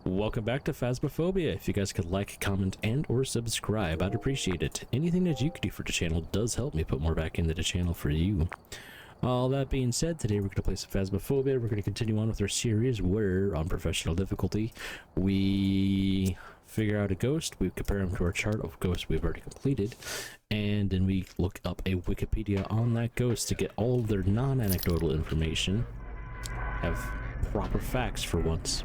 Welcome back to Phasmophobia. If you guys could like, comment, and or subscribe, I'd appreciate it. Anything that you could do for the channel does help me put more back into the channel for you. All that being said, today we're going to play some Phasmophobia. We're going to continue on with our series where, on professional difficulty, we figure out a ghost, we compare them to our chart of ghosts we've already completed, and then we look up a Wikipedia on that ghost to get all of their non-anecdotal information, have proper facts for once.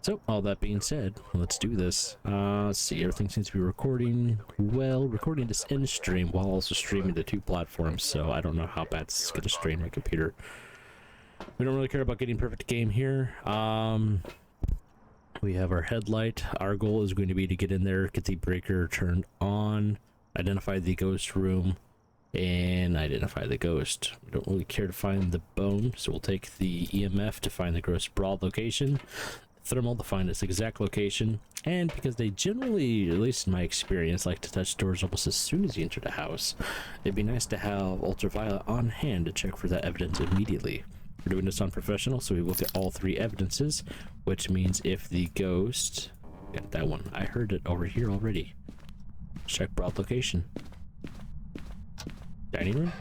So, all that being said, let's do this. Let's see, everything seems to be recording well. Recording this in stream while also streaming to two platforms, so I don't know how bad this is going to strain my computer. We don't really care about getting perfect game here. We have our headlight. Our goal is going to be to get in there, get the breaker turned on, identify the ghost room, and identify the ghost. We don't really care to find the bone, so we'll take the EMF to find the ghost broad location, thermal to find its exact location, and because they generally, at least in my experience, like to touch doors almost as soon as you enter the house, it'd be nice to have ultraviolet on hand to check for that evidence immediately. We're doing this on professional, so we look at all three evidences, which means if the ghost, got that one, I heard it over here already. Check broad location. Dining room?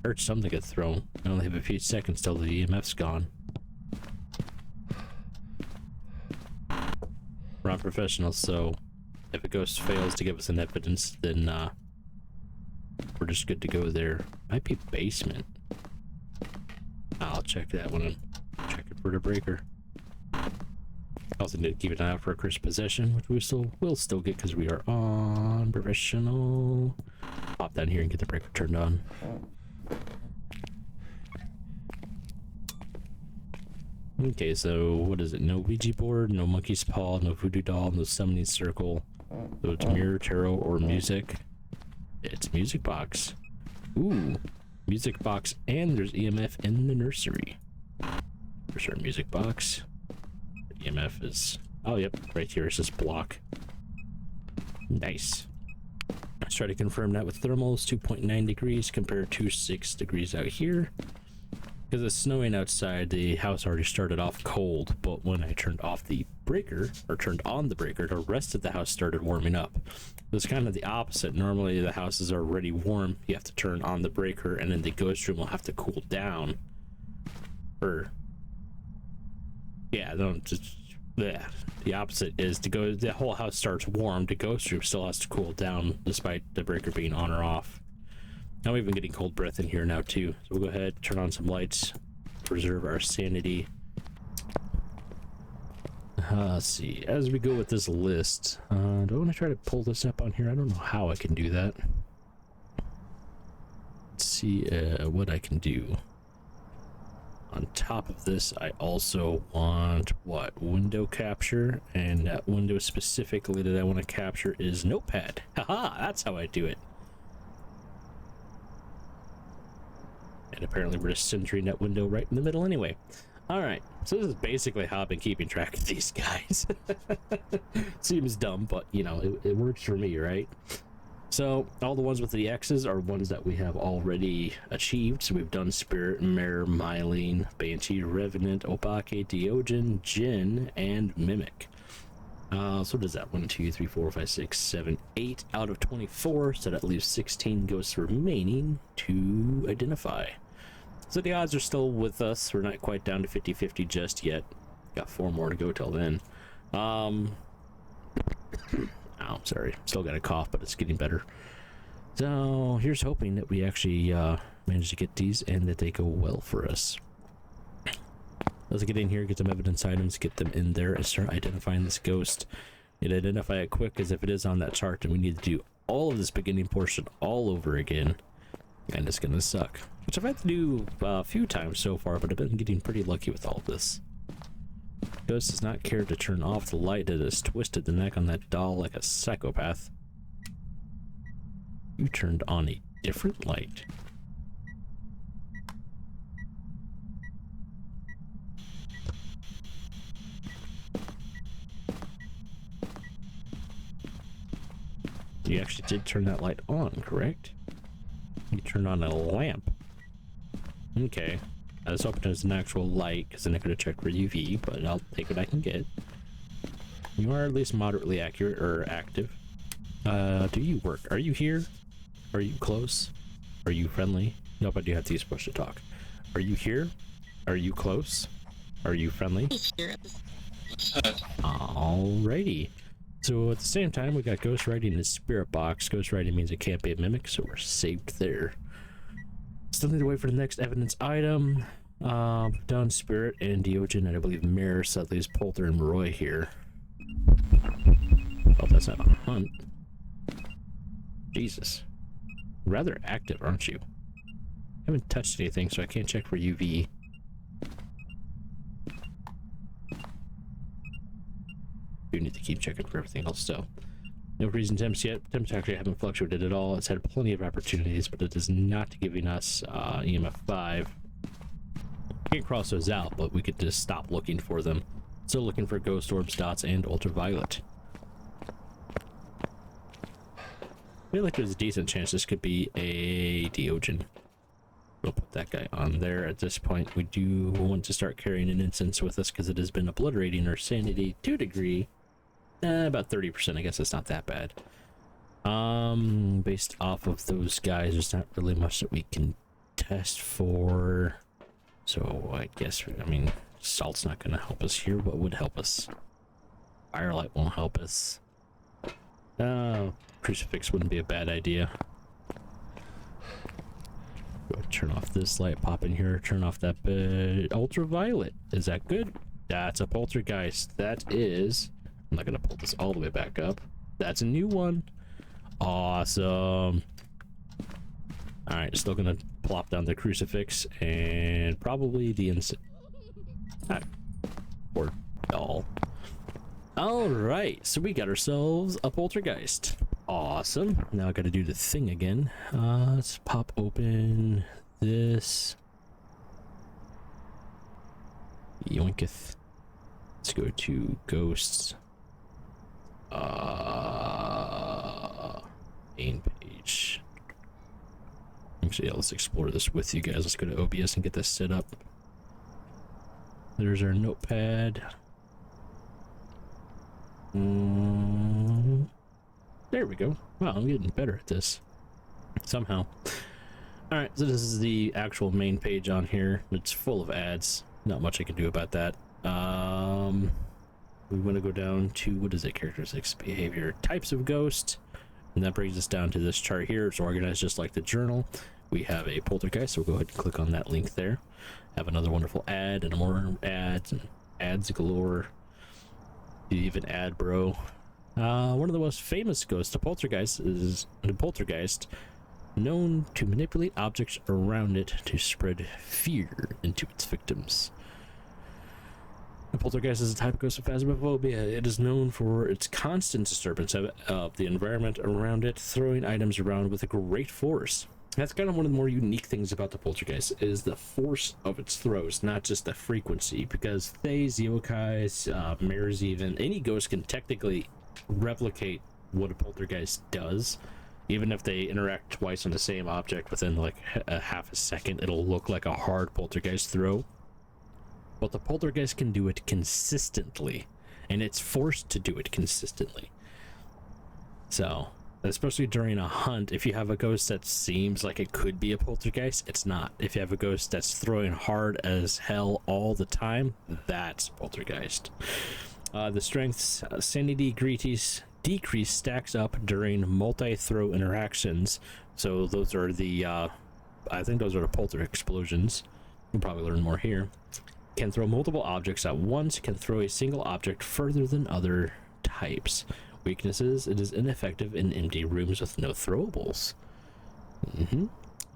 Heard something get thrown. I only have a few seconds till the EMF's gone. We're on professional, so if a ghost fails to give us an evidence, then we're just good to go there. Might be basement. I'll check that one. Check it for the breaker. Also need to keep an eye out for a cursed possession, which we'll still get because we are on professional. Pop down here and get the breaker turned on. Okay, so what is it? No Ouija board, no monkey's paw, no voodoo doll, no summoning circle. So it's mirror, tarot, or music. It's music box. Ooh, music box, and there's EMF in the nursery. There's our music box. The EMF is, oh yep, right here is this block. Nice. Let's try to confirm that with thermals. 2.9 degrees compared to 6 degrees out here. Because it's snowing outside, the house already started off cold, but when I turned off the breaker, or turned on the breaker, the rest of the house started warming up. It's kind of the opposite. Normally the houses are already warm, you have to turn on the breaker, and then the ghost room will have to cool down. Or, yeah, the opposite is the whole house starts warm, the ghost room still has to cool down, despite the breaker being on or off. I'm even getting cold breath in here now too, so we'll go ahead, turn on some lights, preserve our sanity. Let's see, as we go with this list, do I want to try to pull this up on here? I don't know how I can do that. Let's see what I can do. On top of this, I also want, window capture, and that window specifically that I want to capture is Notepad. Haha, that's how I do it. And apparently we're just centering that window right in the middle anyway. Alright, so this is basically how I've been keeping track of these guys. Seems dumb, but you know, it works for me, right? So all the ones with the X's are ones that we have already achieved. So we've done Spirit, Mare, Mylene, Banshee, Revenant, Opake, Diogen, Jinn, and Mimic. So what is that? 1, 2, 3, 4, 5, 6, 7, 8 out of 24. So that leaves 16 ghosts remaining to identify. So the odds are still with us. We're not quite down to 50-50 just yet. Got 4 more to go till then. Oh, sorry. Still got a cough, but it's getting better. So here's hoping that we actually manage to get these and that they go well for us. Let's get in here, get some evidence items, get them in there, and start identifying this ghost. And identify it quick, because if it is on that chart, then we need to do all of this beginning portion all over again. And it's gonna suck. Which I've had to do a few times so far, but I've been getting pretty lucky with all of this. Ghost does not care to turn off the light that has twisted the neck on that doll like a psychopath. You turned on a different light. You actually did turn that light on, correct? You turned on a lamp. Okay. I was hoping it was an actual light, because then I could have checked for UV, but I'll take what I can get. You are at least moderately accurate, or active. Do you work? Are you here? Are you close? Are you friendly? Nope, I do have to use push to talk. Are you here? Are you close? Are you friendly? Alrighty. So at the same time, we got ghostwriting and spirit box. Ghostwriting means it can't be a mimic, so we're saved there. Still need to wait for the next evidence item. Done spirit and Diogen, and I believe Mirror, so that leaves Polter and Roy here. Oh, that's not a hunt. Jesus. Rather active, aren't you? Haven't touched anything, so I can't check for UV. Do need to keep checking for everything else, so. No reason temps yet. Temps actually haven't fluctuated at all. It's had plenty of opportunities, but it is not giving us EMF 5. Can't cross those out, but we could just stop looking for them. Still looking for ghost orbs, dots, and ultraviolet. I feel like there's a decent chance this could be a Diogen. We'll put that guy on there. At this point, we do want to start carrying an instance with us because it has been obliterating our sanity to a degree. About 30%. I guess it's not that bad. Based off of those guys, there's not really much that we can test for. So I guess, I mean, salt's not going to help us here. What would help us? Firelight won't help us. Crucifix wouldn't be a bad idea. Go ahead, turn off this light, pop in here, turn off that ultraviolet. Is that good? That's a poltergeist. That is. I'm not gonna pull this all the way back up. That's a new one. Awesome. All right, still gonna plop down the crucifix and probably the or doll. All right, so we got ourselves a poltergeist. Awesome. Now I gotta do the thing again. Let's pop open this. Yoinketh. Let's go to ghosts. Main page. Actually, yeah, let's explore this with you guys. Let's go to OBS and get this set up. There's our notepad. There we go. Wow, I'm getting better at this. Somehow. Alright, so this is the actual main page on here. It's full of ads. Not much I can do about that. We want to go down to, what is it? Characteristics, behavior, types of ghost. And that brings us down to this chart here. It's organized just like the journal. We have a poltergeist, so we'll go ahead and click on that link there. Have another wonderful ad and more ads and ads galore. You even ad, bro. One of the most famous ghosts, the Poltergeist, is the Poltergeist, known to manipulate objects around it to spread fear into its victims. The Poltergeist is a type of ghost of Phasmophobia. It is known for its constant disturbance of the environment around it, throwing items around with a great force. That's kind of one of the more unique things about the Poltergeist, is the force of its throws, not just the frequency, because Thays, yokais, mirrors even, any ghost can technically replicate what a poltergeist does. Even if they interact twice on the same object within like a half a second, it'll look like a hard poltergeist throw. But the poltergeist can do it consistently, and it's forced to do it consistently. So, especially during a hunt, if you have a ghost that seems like it could be a poltergeist, it's not. If you have a ghost that's throwing hard as hell all the time, that's poltergeist. The strength's sanity decrease stacks up during multi-throw interactions. So those are the, I think those are the polter explosions. We'll probably learn more here. Can throw multiple objects at once, can throw a single object further than other types. Weaknesses, it is ineffective in empty rooms with no throwables.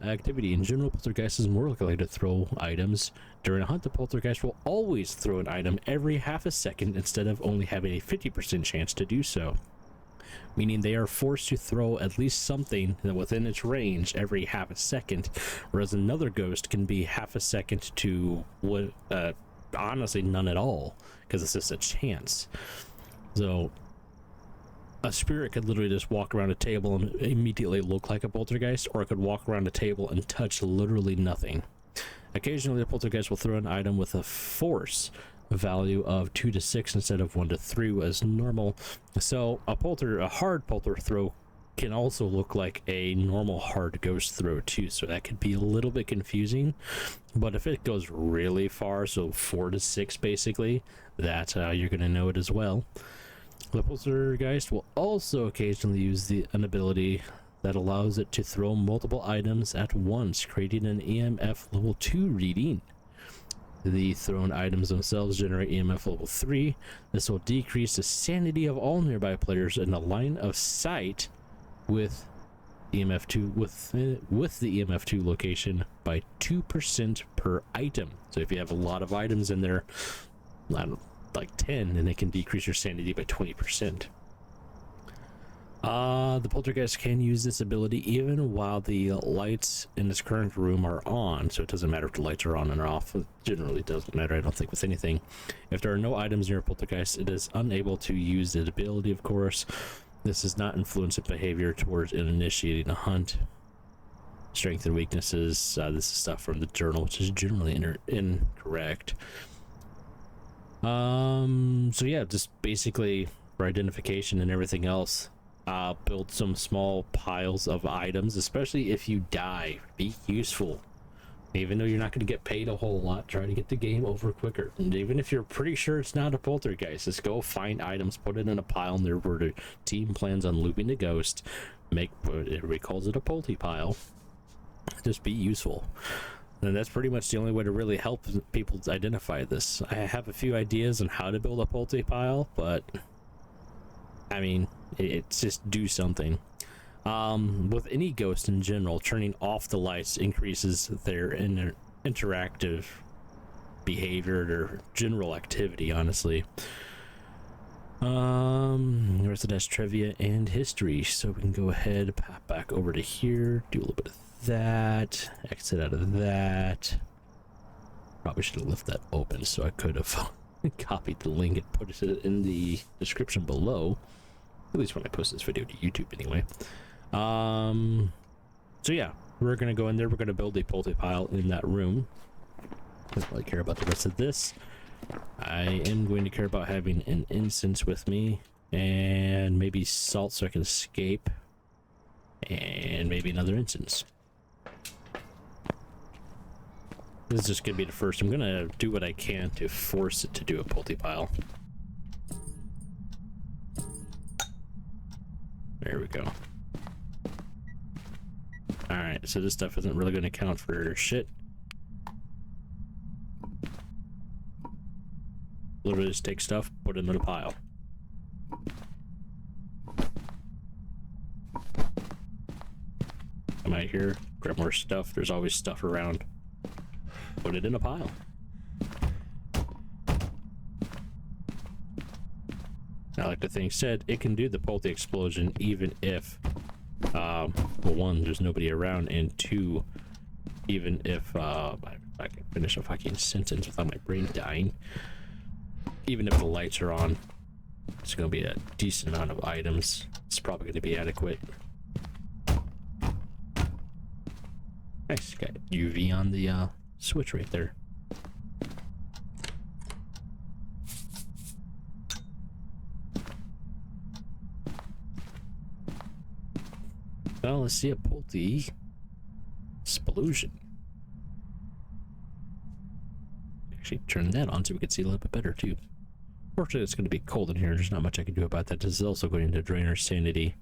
Activity, in general, poltergeist is more likely to throw items. During a hunt, the poltergeist will always throw an item every half a second instead of only having a 50% chance to do so. Meaning they are forced to throw at least something within its range every half a second, whereas another ghost can be half a second to honestly none at all, because it's just a chance. So a spirit could literally just walk around a table and immediately look like a poltergeist, or it could walk around a table and touch literally nothing. Occasionally, the poltergeist will throw an item with a force value of 2 to 6 instead of 1 to 3 as normal. So a hard polter throw can also look like a normal hard ghost throw too, so that could be a little bit confusing. But if it goes really far, so 4 to 6 basically, that's how you're going to know it as well. The poltergeist will also occasionally use an ability that allows it to throw multiple items at once, creating an EMF level 2 reading. The thrown items themselves generate EMF level 3. This will decrease the sanity of all nearby players in a line of sight with EMF2 with the EMF2 location by 2% per item. So if you have a lot of items in there, like 10, then it can decrease your sanity by 20%. The poltergeist can use this ability even while the lights in its current room are on, so it doesn't matter if the lights are on and off. It generally doesn't matter, I don't think, with anything. If there are no items near a poltergeist, it is unable to use the ability, of course. This does not influence its behavior towards initiating a hunt. Strength and weaknesses, this is stuff from the journal, which is generally incorrect. So yeah, just basically for identification and everything else, build some small piles of items, especially if you die. Be useful. Even though you're not going to get paid a whole lot, try to get the game over quicker. And even if you're pretty sure it's not a poltergeist, just go find items, put it in a pile near where the team plans on looping the ghost. Everybody calls it a polty pile. Just be useful. And that's pretty much the only way to really help people identify this. I have a few ideas on how to build a polty pile, but I mean, it's just do something. With any ghost in general, turning off the lights increases their interactive behavior, their general activity, honestly. The rest of that's trivia and history, so we can go ahead, pop back over to here, do a little bit of that, exit out of that. Probably should have left that open so I could have copied the link and put it in the description below, at least when I post this video to YouTube anyway. So yeah, we're gonna go in there, we're gonna build a polty pile in that room. I don't really care about the rest of this. I am going to care about having an incense with me and maybe salt so I can escape, and maybe another incense. This is just gonna be the first. I'm gonna do what I can to force it to do a polty pile. There we go. Alright, so this stuff isn't really going to count for shit. Literally just take stuff, put it in the pile. Come out here, grab more stuff. There's always stuff around. Put it in a pile. Now, like the thing said, it can do the polty explosion even if well, one, there's nobody around, and two, even if I can finish a fucking sentence without my brain dying, even if the lights are on, it's gonna be a decent amount of items. It's probably gonna be adequate. Nice, got UV on the switch right there. Well, let's see a polty explosion. Actually, turn that on so we can see a little bit better too. Fortunately, it's going to be cold in here. There's not much I can do about that. This is also going to drain our sanity.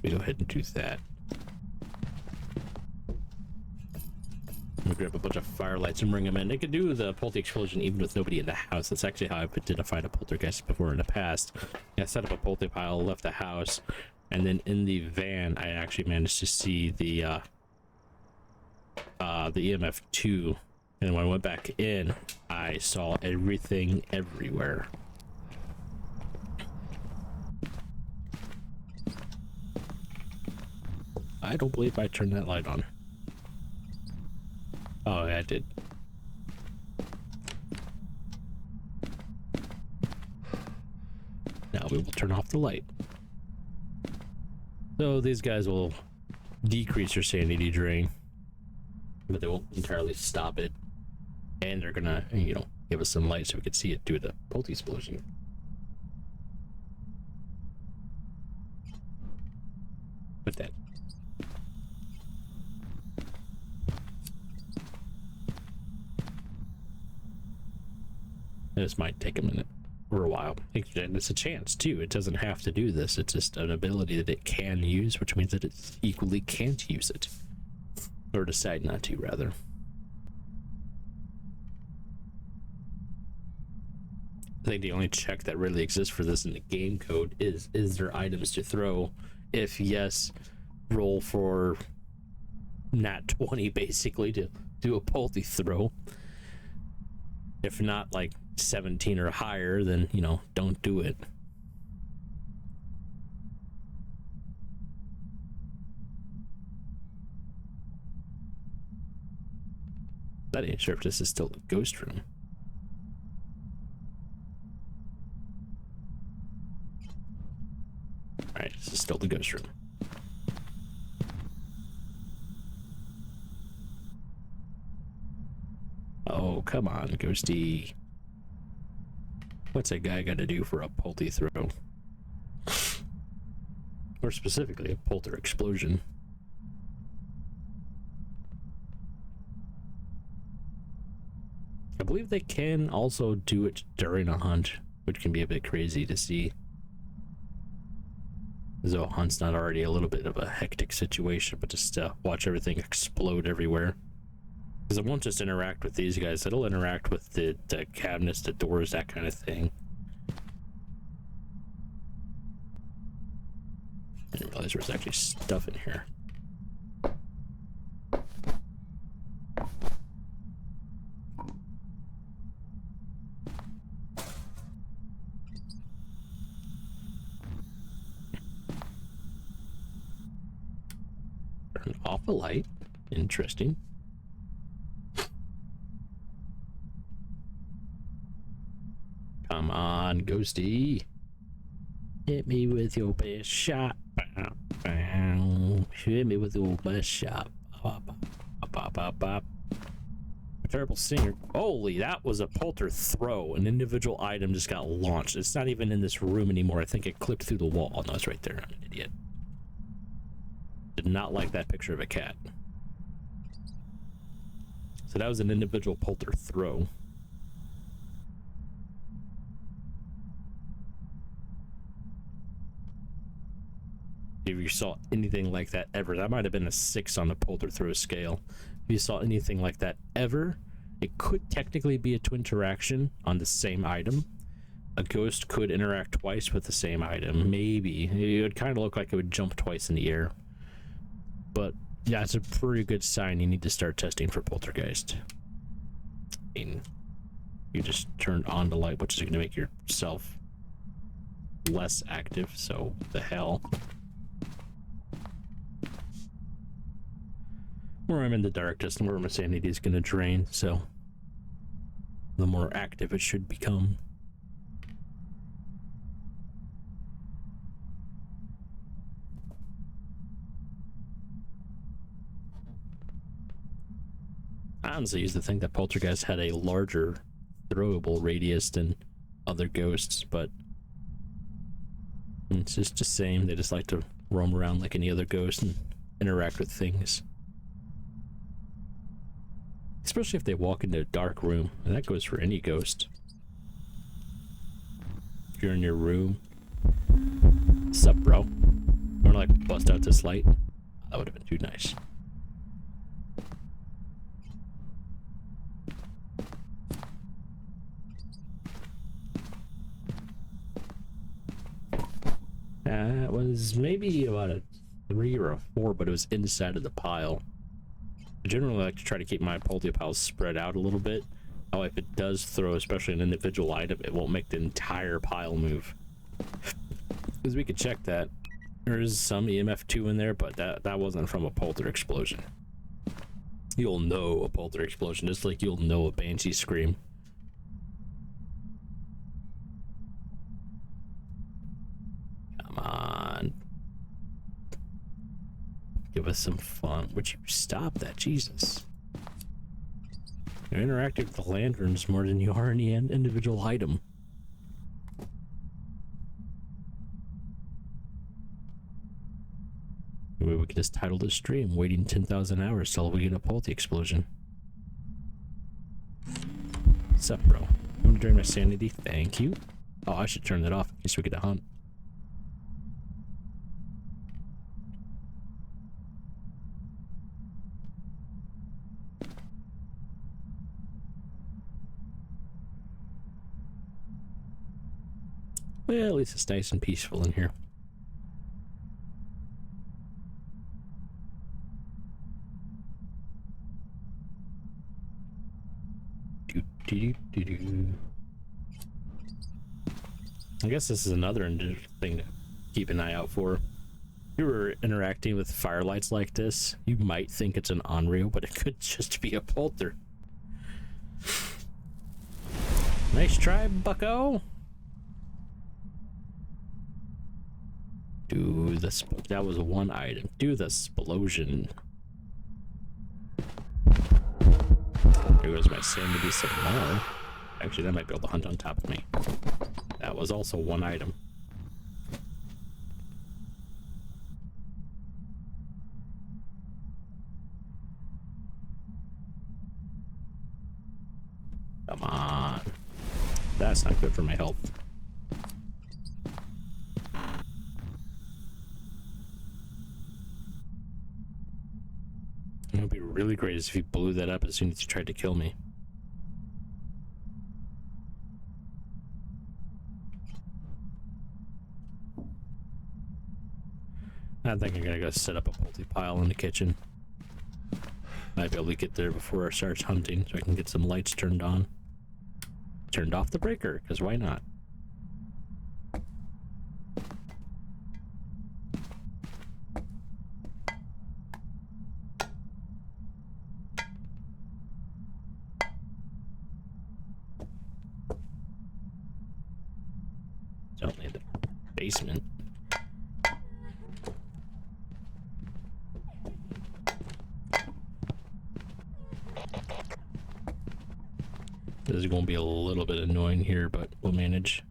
We go ahead and do that. We grab a bunch of firelights and bring them in. They can do the polty explosion even with nobody in the house. That's actually how I've identified a poltergeist before in the past. I set up a polty pile, left the house, and then in the van, I actually managed to see the EMF2. And when I went back in, I saw everything everywhere. I don't believe I turned that light on. Oh, yeah, I did. Now we will turn off the light. So these guys will decrease your sanity drain. but they won't entirely stop it. And they're gonna, you know, give us some light so we can see it do the Polty explosion. With that. This might take a minute or a while. And it's a chance too. It doesn't have to do this. It's just an ability that it can use, which means that it equally can't use it. Or decide not to, rather. I think the only check that really exists for this in the game code is there items to throw? If yes, roll for nat 20 basically to do a Polty throw. If not like 17 or higher, then, you know, don't do it. Not even sure if this is still a ghost room. Alright, this is still the ghost room. Oh, come on, Ghosty. What's a guy gotta do for a Polty throw? Or specifically, a Polter explosion. I believe they can also do it during a hunt, which can be a bit crazy to see. As though a hunt's not already a little bit of a hectic situation, but just watch everything explode everywhere. Because it won't just interact with these guys, it'll interact with the cabinets, the doors, that kind of thing. I didn't realize there was actually stuff in here. Turn off a light. Interesting. Come on, Ghosty. Hit me with your best shot. Hit me with your best shot. Terrible singer. Holy, that was a Polter throw. An individual item just got launched. It's not even in this room anymore. I think it clipped through the wall. Oh, no, it's right there. I'm an idiot. Did not like that picture of a cat. So that was an individual Polter throw. If you saw anything like that ever, that might have been a 6 on the Polter throw scale. If you saw anything like that ever, it could technically be a twin interaction on the same item. A ghost could interact twice with the same item, maybe. It would kind of look like it would jump twice in the air. But yeah, it's a pretty good sign. You need to start testing for Poltergeist. I mean, you just turned on the light, which is going to make yourself less active, so the hell. More I'm in the darkness, the more my sanity is going to drain, so the more active it should become. I honestly used to think that Poltergeist had a larger throwable radius than other ghosts, but it's just the same. They just like to roam around like any other ghost and interact with things. Especially if they walk into a dark room, and that goes for any ghost. If you're in your room, sup, bro? Wanna like bust out this light? That would have been too nice. It was maybe about a 3 or a 4, but it was inside of the pile. I generally like to try to keep my Polty piles spread out a little bit. Now, if it does throw, especially an individual item, it won't make the entire pile move. Because we could check that. There is some EMF2 in there, but that wasn't from a Polter explosion. You'll know a Polter explosion, just like you'll know a Banshee scream. Come on. Give us some fun. Would you stop that? Jesus. You're interacting with the lanterns more than you are any individual item. Maybe we could just title this stream, Waiting 10,000 Hours Till We Get a Polty Explosion. What's up, bro? You want to drain my sanity? Thank you. Oh, I should turn that off in case we get a hunt. Well, at least it's nice and peaceful in here. I guess this is another thing to keep an eye out for. If you were interacting with firelights like this, you might think it's an Onryo, but it could just be a polter. Nice try, bucko. Do this. That was one item. Do the explosion. Here goes my sanity some more. Actually, that might be able to hunt on top of me. That was also one item. Come on. That's not good for my health. It would be really great if you blew that up as soon as you tried to kill me. I think I'm gonna go set up a multi pile in the kitchen. Might be able to get there before it starts hunting so I can get some lights turned on. Turned off the breaker, because why not? It's only the basement. This is going to be a little bit annoying here, but we'll manage.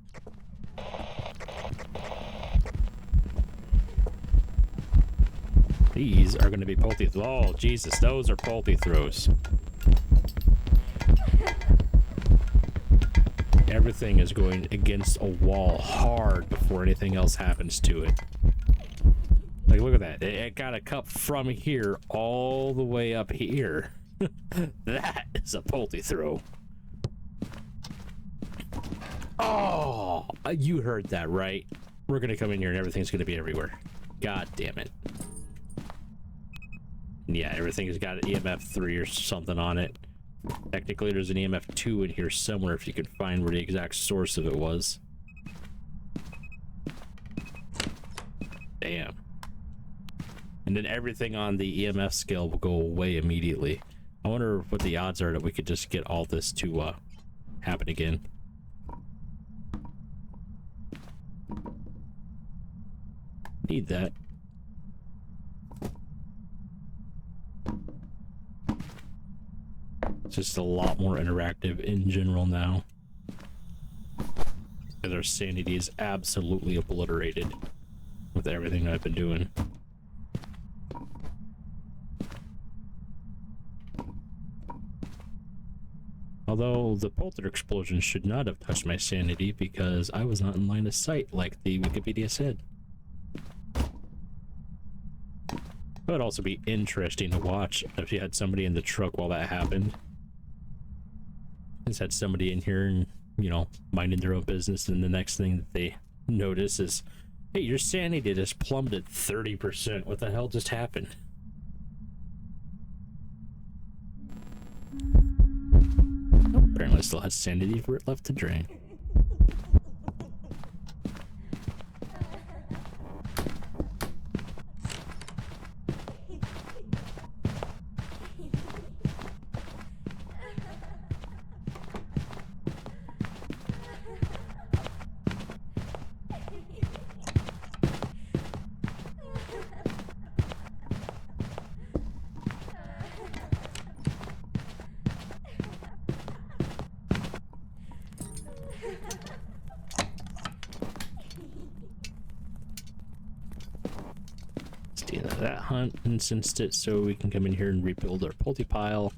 These are going to be polty. Oh, Jesus, those are polty throws. Everything is going against a wall hard before anything else happens to it. Like, look at that. It got a cup from here all the way up here. That is a polty throw. Oh, you heard that, right? We're going to come in here and everything's going to be everywhere. God damn it. Yeah, everything's got an EMF 3 or something on it. Technically, there's an EMF 2 in here somewhere if you can find where the exact source of it was. Damn. And then everything on the EMF scale will go away immediately. I wonder what the odds are that we could just get all this to happen again. Need that. It's just a lot more interactive in general now. Because our sanity is absolutely obliterated with everything I've been doing. Although the polter explosion should not have touched my sanity because I was not in line of sight like the Wikipedia said. It would also be interesting to watch if you had somebody in the truck while that happened. Just had somebody in here and, you know, minding their own business, and the next thing that they notice is, hey, your sanity just plummeted 30%. What the hell just happened? Oh, apparently I still had sanity for it left to drain. See, that hunt instanced it so we can come in here and rebuild our Polty pile.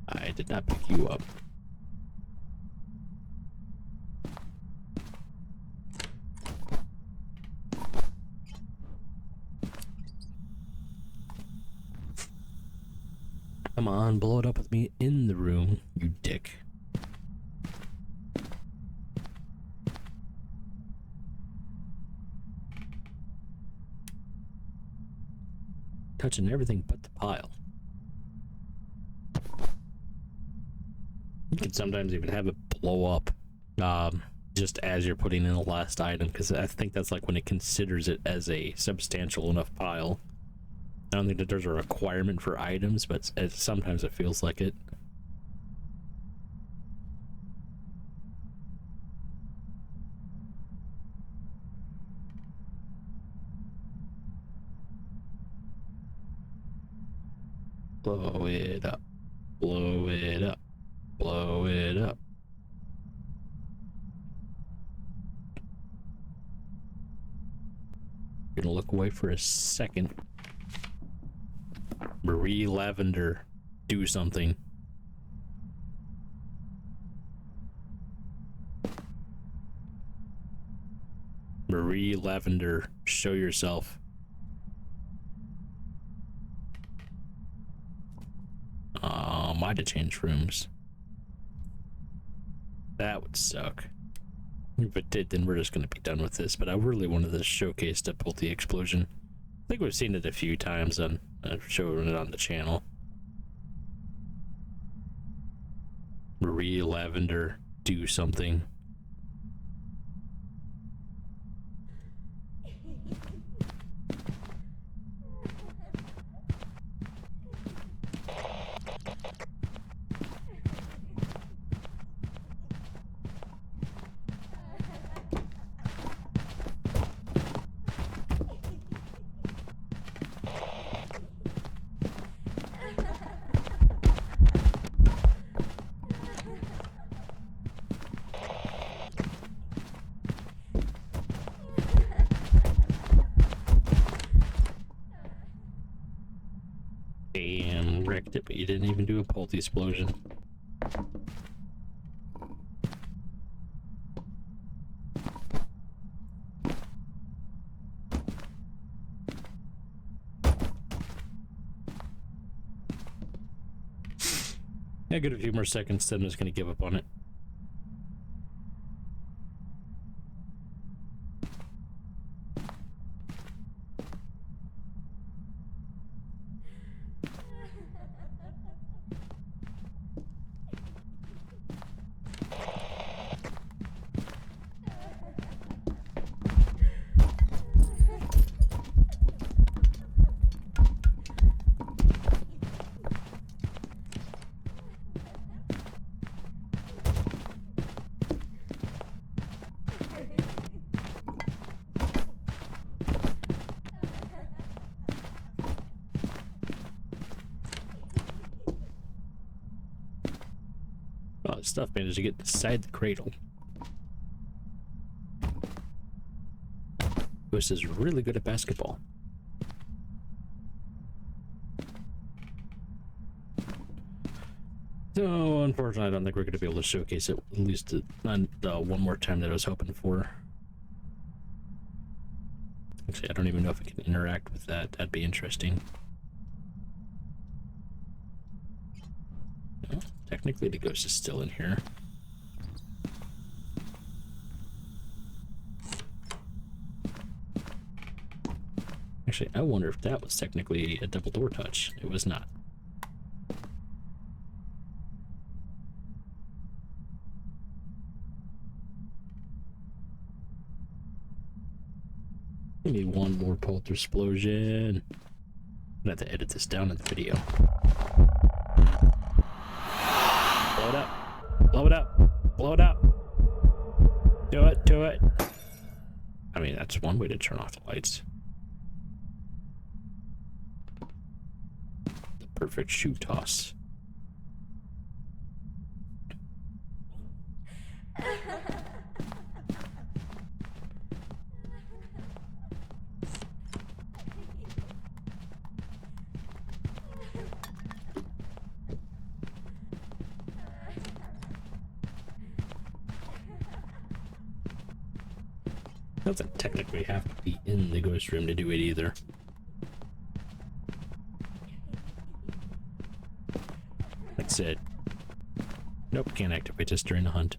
I did not pick you up. Come on, blow it up with me in the room, you dick. Touching everything but the pile. You can sometimes even have it blow up just as you're putting in the last item, because I think that's like when it considers it as a substantial enough pile. I don't think that there's a requirement for items, but sometimes it feels like it. Blow it up. Blow it up. Blow it up. Gonna look away for a second. Marie Lavender, do something. Marie Lavender, show yourself. Might have changed rooms. That would suck. If it did, then we're just gonna be done with this. But I really wanted to showcase the Polty explosion. I think we've seen it a few times on showing it on the channel. Marie Lavender, do something. Damn, wrecked it, but you didn't even do a Polty explosion. I got a few more seconds, then I'm just gonna give up on it. Oh, this stuff managed to get inside the cradle. Ghost is really good at basketball. So, unfortunately, I don't think we're going to be able to showcase it, at least one more time that I was hoping for. Actually, I don't even know if I can interact with that. That'd be interesting. No, technically, the ghost is still in here. Actually, I wonder if that was technically a double door touch. It was not. Give me one more polter explosion. I'm gonna have to edit this down in the video. Blow it up. Blow it up. Blow it up. Do it. Do it. I mean, that's one way to turn off the lights. The perfect shoe toss. Doesn't technically have to be in the ghost room to do it either. That's it. Nope, can't activate this during the hunt.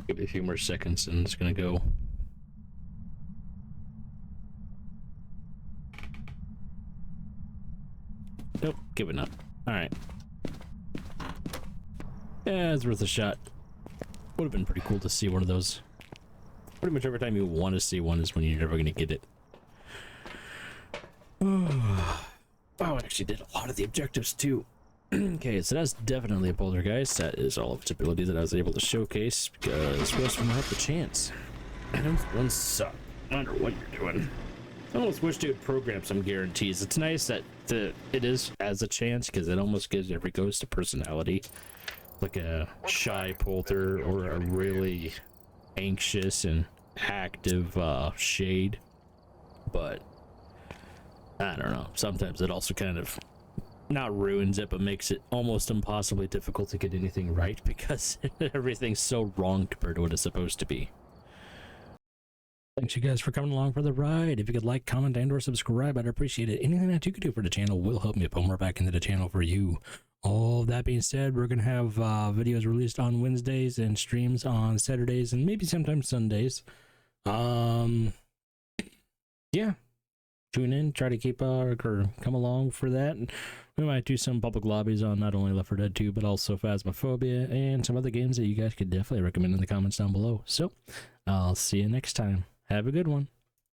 Give it a few more seconds and it's gonna go. Nope, giving up. Alright. Yeah, it's worth a shot. Would have been pretty cool to see one of those. Pretty much every time you want to see one is when you're never gonna get it. Oh, I actually did a lot of the objectives too. Okay, so that's definitely a poltergeist. That is all of its ability that I was able to showcase because most of them have the chance. And those ones suck. I wonder what you're doing. I almost wish they would program some guarantees. It's nice that it is as a chance because it almost gives every ghost a personality. Like a shy polter or a really anxious and active shade. But I don't know. Sometimes it also kind of not ruins it, but makes it almost impossibly difficult to get anything right because everything's so wrong compared to what it's supposed to be. Thanks you guys for coming along for the ride. If you could like, comment, and or subscribe, I'd appreciate it. Anything that you could do for the channel will help me put more back into the channel for you. All that being said, we're gonna have videos released on Wednesdays and streams on Saturdays and maybe sometimes Sundays. Yeah, tune in, try to keep or come along for that. And we might do some public lobbies on not only Left 4 Dead 2 but also Phasmophobia and some other games that you guys could definitely recommend in the comments down below. So I'll see you next time. Have a good one.